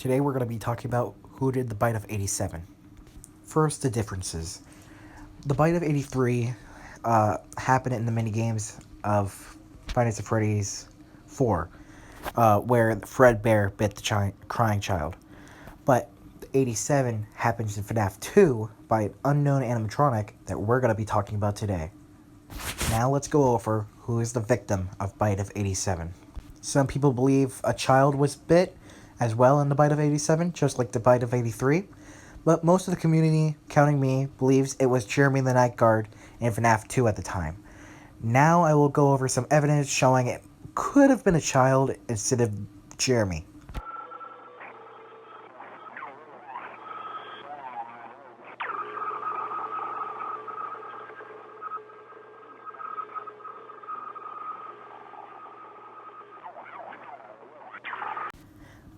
Today we're going to be talking about who did the bite of 87. First, the differences. The bite of 83 happened in the minigames of Five Nights at Freddy's 4, where Fred Bear bit the crying child. But 87 happens in FNAF 2 by an unknown animatronic that we're going to be talking about today. Now let's go over who is the victim of bite of 87. Some people believe a child was bit as well in the bite of 87, just like the bite of 83. But most of the community, counting me, believes it was Jeremy the Night Guard in FNAF 2 at the time. Now I will go over some evidence showing it could have been a child instead of Jeremy.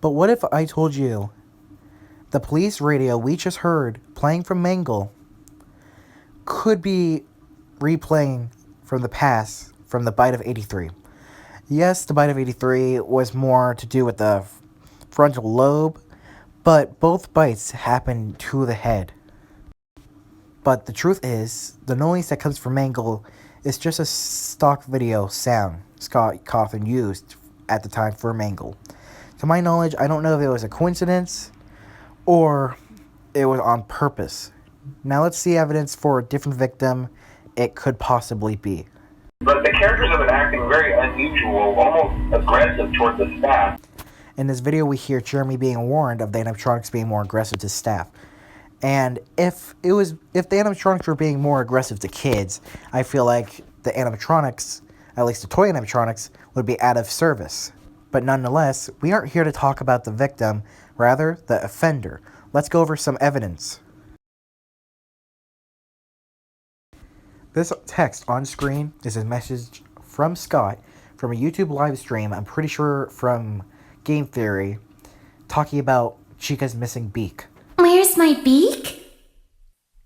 But what if I told you the police radio we just heard playing from Mangle could be replaying from the past from the bite of 83? Yes, the bite of 83 was more to do with the frontal lobe, but both bites happened to the head. But the truth is, the noise that comes from Mangle is just a stock video sound Scott Cawthon used at the time for Mangle. To my knowledge, I don't know if it was a coincidence or it was on purpose. Now let's see evidence for a different victim it could possibly be. But the characters have been acting very unusual, almost aggressive toward the staff. In this video, we hear Jeremy being warned of the animatronics being more aggressive to staff. And if the animatronics were being more aggressive to kids, I feel like the animatronics, at least the toy animatronics, would be out of service. But nonetheless, we aren't here to talk about the victim, rather the offender. Let's go over some evidence. This text on screen is a message from Scott from a YouTube live stream, I'm pretty sure from Game Theory, talking about Chica's missing beak. Where's my beak?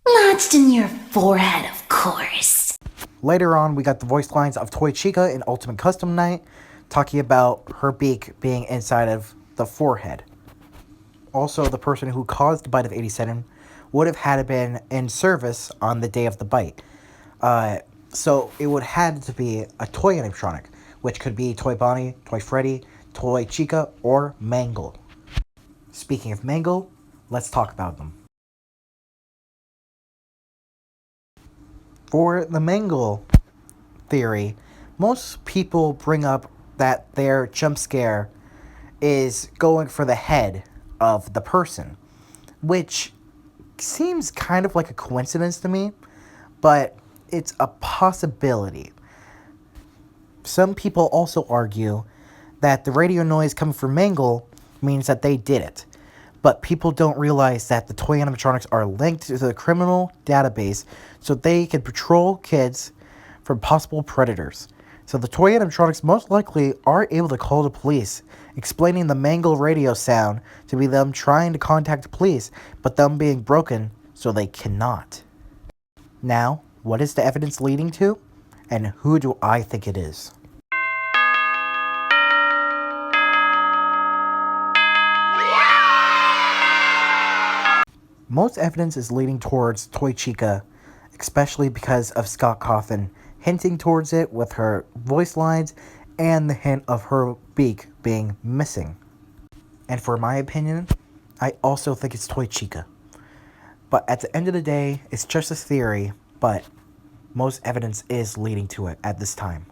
Lodged in your forehead, of course. Later on, we got the voice lines of Toy Chica in Ultimate Custom Night, talking about her beak being inside of the forehead. Also, the person who caused the bite of 87 would have had been in service on the day of the bite. So it would have to be a toy animatronic, which could be Toy Bonnie, Toy Freddy, Toy Chica, or Mangle. Speaking of Mangle, let's talk about them. For the Mangle theory, most people bring up that their jump scare is going for the head of the person, which seems kind of like a coincidence to me, but it's a possibility. Some people also argue that the radio noise coming from Mangle means that they did it, but people don't realize that the toy animatronics are linked to the criminal database so they can patrol kids from possible predators. So the toy animatronics most likely are able to call the police, explaining the Mangle radio sound to be them trying to contact the police, but them being broken so they cannot. Now, what is the evidence leading to? And who do I think it is? Most evidence is leading towards Toy Chica, especially because of Scott Cawthon hinting towards it with her voice lines and the hint of her beak being missing. And for my opinion, I also think it's Toy Chica. But at the end of the day, it's just a theory, but most evidence is leading to it at this time.